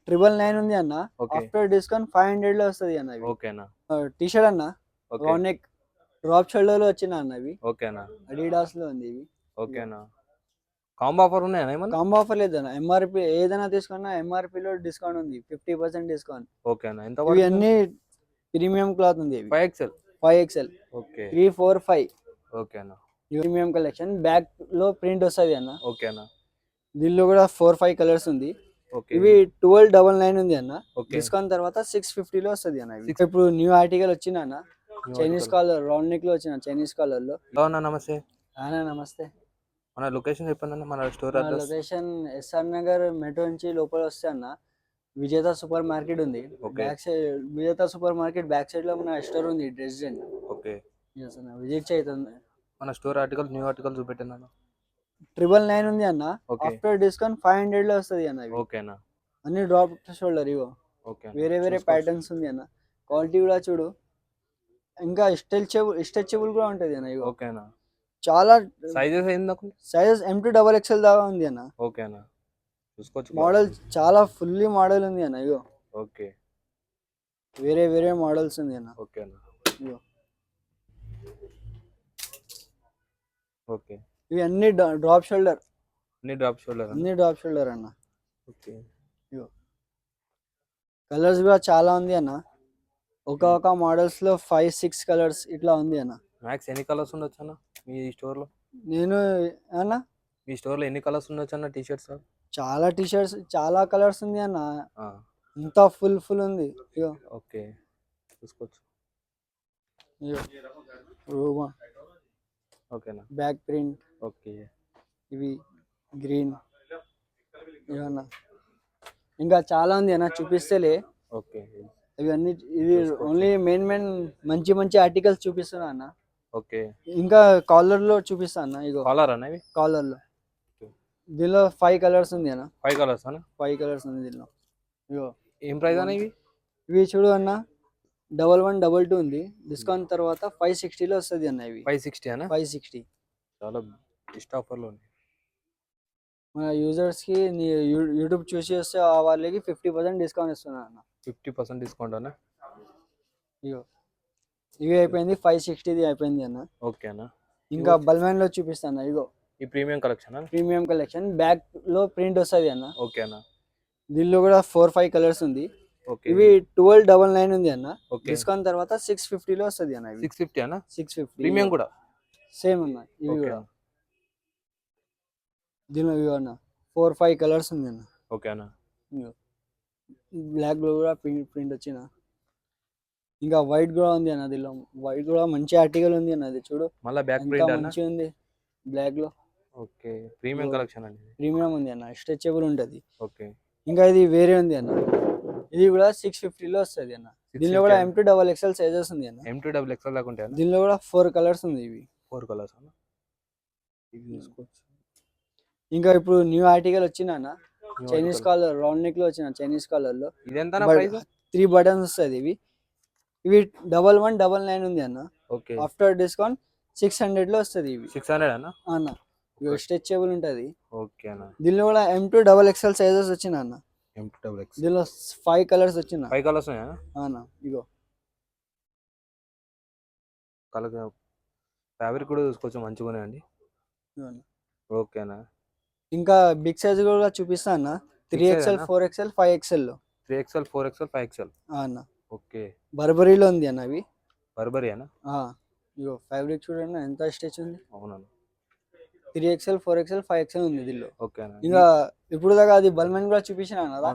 999 ఉంది అన్న. Okay. After discount 500 లో వస్తది అన్న ఇవి. ఓకేనా. టీ షర్ట్ అన్న. Okay. Round neck drop shoulder లో వచ్చిన అన్న ఇవి. ఓకేనా. అడిడాస్ లో ఉంది ఇవి. ఓకేనా. కాంబో ఆఫర్ ఉన్నాయా ఏమన్నా? కాంబో ఆఫర్ లేదన్న. ఎంఆర్పి ఏదైనా తీసుకున్నా ఎంఆర్పి లో డిస్కౌంట్ ఉంది. 50% డిస్కౌంట్. ఓకేనా. ఎంత ఇవి పడుతుంది? అన్ని ప్రీమియం క్లాత్ ఉంది ఇవి. 5XL. 5XL. ఓకే. 3, 4, 5 ఓకేనా. Premium collection. బ్యాక్ లో ప్రింట్ వస్తది అన్న. ఓకేనా. దీనిలో కూడా 4, 5 కలర్స్ ఉంది. ఓకే. ఇవి 1299 ఉంది అన్న. ఓకే. డిస్కౌంట్ తర్వాత 650 లో వస్తది అన్న ఇవి. ఇప్పుడు న్యూ ఆర్టికల్ వచ్చిన అన్న. చైనీస్ కాలర్ రౌండ్ నెక్ లో వచ్చిన చైనీస్ కాలర్ లో. హలో అన్న, నమస్తే. అన్న నమస్తే. మన లొకేషన్ చెప్పండి అన్న, మన స్టోర్ మన address. Location S R Nagar metro నుంచి లోపల వస్తే అన్న విజేత సూపర్ మార్కెట్ ఉంది. Okay. Back side Vijetha super market back side లో మన స్టోర్ ఉంది రెసిడెంట్. ఓకే. విజిట్ చేయతుంది. మన స్టోర్ ఆర్టికల్ న్యూ ఆర్టికల్ చూపెట్టండి అన్న. 999 ఉంది అన్న. ఓకే. ఆఫ్టర్ డిస్కౌంట్ 500 లో వస్తది అన్న ఇవి. ఓకేనా. అన్ని డ్రాప్ షోల్డర్ ఇగో. ఓకే. వేరే వేరే ప్యాటర్న్స్ ఉంది అన్న. క్వాలిటీ కూడా చూడు. ఇంకా స్ట్రెచబుల్ కూడా ఉంటది అన్న ఇగో. ఓకేనా. చాలా సైజెస్ ఏంది నాకు? సైజెస్ M2 XXL దాకా ఉంది అన్న. ఓకేనా. చూసుకోవచ్చు. మోడల్ చాలా ఫుల్లీ మోడల్ ఉంది అన్న ఇగో. ఓకే. వేరే వేరే మోడల్స్ ఉంది అన్న. ఓకేనా. ఇగో ఓకే. ఇవి అన్ని డ్రాప్ షోల్డర్. అన్ని డ్రాప్ షోల్డర్. అన్ని డ్రాప్ షోల్డర్ అన్న. ఓకే. ఇగో కలర్స్ కూడా చాలా ఉంది అన్న. ఒక మోడల్స్ లో 5, 6 కలర్స్ ఇట్లా ఉంది అన్న. మ్యాక్స్ ఎన్ని కలర్స్ ఉండొచ్చు అన్న మీ స్టోర్ లో? నేను అన్న మీ స్టోర్ లో ఎన్ని కలర్స్ ఉండొచ్చు అన్న టీ షర్ట్స్? చాలా టీ షర్ట్స్ చాలా కలర్స్ ఉంది అన్న. ఇంత ఫుల్ ఉంది ఇగో. ఓకే. చూసుకోవచ్చు. ఇగో ఓకేనా. Back print. ఓకే. ఇవి గ్రీన్ ఇవన్న. ఇంకా చాలా ఉంది అన్న చూపిస్తేలే. ఓకే. ఇవన్నీ ఇది ఓన్లీ మెయిన్ మంచి ఆర్టికల్స్ చూపిస్తున్నా అన్న. ఓకే. ఇంకా కాలర్ లో చూపిస్తా అన్న. ఇగో కాలర్ అన్న ఇవి. కాలర్ లో దీనిలో 5 కలర్స్ ఉంది అన్న. 5 కలర్స్ అన్న. 5 కలర్స్ ఉంది దీనిలో. ఇగో ఏం ప్రైస్ అన్న ఇవి? ఇవి చూడు అన్న 1122 ఉంది. డిస్కౌంట్ తర్వాత 560 లో వస్తుంది అన్న ఇవి. 560 అన్న. 560 చాలా బెస్ట్ ఆఫర్ లో ఉంది. మన యూజర్స్ కి యూట్యూబ్ చూసి వస్తే వాళ్ళకి 50% డిస్కౌంట్ ఇస్తున్నా అన్న. 50% డిస్కౌంట్ అన్న. ఇగో ఇవి అయిపోయింది. 560 అయిపోయింది అన్న. ఓకే అన్న. ఇంకా బల్మాన్ లో చూపిస్తాను. ఇగో ఈ ప్రీమియం కలెక్షన్ అన్న. ప్రీమియం కలెక్షన్ బ్యాక్ లో ప్రింట్ వస్తుంది అన్న. ఓకే అన్న. దీనిలో కూడా 4, 5 కలర్స్ ఉంది. ఓకే. ఇవి 1299 ఉంది అన్న. ఓకే. డిస్కౌంట్ తర్వాత 650 లో వస్తుంది అన్న. 650 అన్న. 650 ప్రీమియం కూడా సేమ్ అన్న. ఇవి ఓకే. కూడా దీనిలో ఇవి అన్న 4, 5 కలర్స్ ఉంది అన్న. ఓకే అన్న. బ్లాక్ లో కూడా ప్రింట్ వచ్చిన. ఇంకా వైట్ కూడా ఉంది అన్న. దీనిలో వైట్ కూడా మంచి ఆర్టికల్ ఉంది అన్న. అది చూడు మళ్ళీ బ్యాక్ ప్రింట్ అన్న. మంచిగా ఉంది బ్లాక్ లో. ఓకే. ప్రీమియం కలెక్షన్ అండి. ప్రీమియం ఉంది అన్న. స్ట్రెచబుల్ ఉంటది. ఓకే. ఇంకా ఇది వేరే ఉంది అన్న. ఇది కూడా 650 లో వస్తుంది అన్న. దీనిలో కూడా M2 XXL సైజెస్ ఉంది అన్న. M2 XXL దాకా ఉంటాయి అన్న. దీనిలో కూడా 4 కలర్స్ ఉంది. ఇవి 4 కలర్స్ అన్న. ఇవి చూసుకోవచ్చు. ఇంకా ఇప్పుడు న్యూ ఆర్టికల్ వచ్చిన అన్న. చైనీస్ కాలర్ రౌండ్ నెక్ లో వచ్చిన చైనీస్ కాలర్ లో. ఇది ఎంత ప్రైస్? 3 బటన్స్ వస్తుంది. ఇవి 1199 ఉంది అన్న. ఓకే. ఆఫ్టర్ డిస్కౌంట్ 600 లో వస్తుంది. ఇవి 600 అన్న. అన్న స్ట్రెచబుల్ ఉంటది. ఓకే అన్న. దీనిలో కూడా M2 XXL సైజెస్ వచ్చిన అన్న. M2 XXL. దీనిలో 5 కలర్స్ వచ్చిన. 5 కలర్స్ ఉన్నాయా అన్న? ఇగో కలర్ ఫ్యాబ్రిక్ కూడా చూసుకోవచ్చు, మంచిగా ఉన్నాయండి. ఓకేనా. ఇంకా బిగ్ సైజ్ కూడా చూపిస్తా అన్న. 3XL, 4XL, 5XL లో. 3XL, 4XL, 5XL అన్న. ఓకే. బర్బరీలో ఉంది అన్న. అవి బర్బరీ అన్న. ఇగో ఫ్యాబ్రిక్ చూడండి ఎంత స్టిచ్ ఉంది. అవునన్నా. 3XL, 4XL, 5XL ఉంది దీనిలో. ఓకే అన్న. ఇంకా ఇప్పుడు దాకా అది బల్మెన్ కూడా చూపించిన కదా.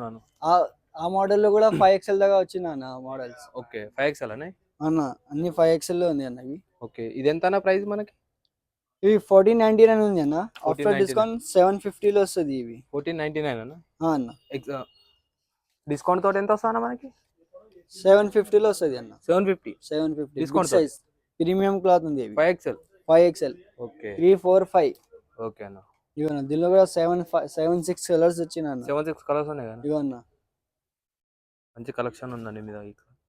ఆ మోడల్ లో కూడా 5XL దాకా వచ్చింది అన్న మోడల్స్. ఓకే. 5XL అన్న. అన్ని 5XL లో ఉంది అన్న. ఇవి ఓకే. ఇది ఎంత అన్న ప్రైస్ మనకి? ఇవి 1499 ఉంది అన్న. ఆఫ్టర్ డిస్కౌంట్ 750 లో వస్తుంది. ఇవి 1499 అన్న. అన్న డిస్కౌంట్ తోటి ఎంత వస్తుంది అన్న మనకి? 750 లో వస్తుంది అన్న. 750 డిస్కౌంట్ సైజ్ ప్రీమియం క్లాత్ ఉంది. 5XL. ఓకే. 3, 4, 5 ఓకే అన్న. ఇవన్న. దీనిలో కూడా 7, 6 కలర్స్ వచ్చిన. 7, 6 కలర్స్ ఉన్నాయి కదా. ఇవన్న మంచి కలెక్షన్ ఉందండి మీ దగ్గర.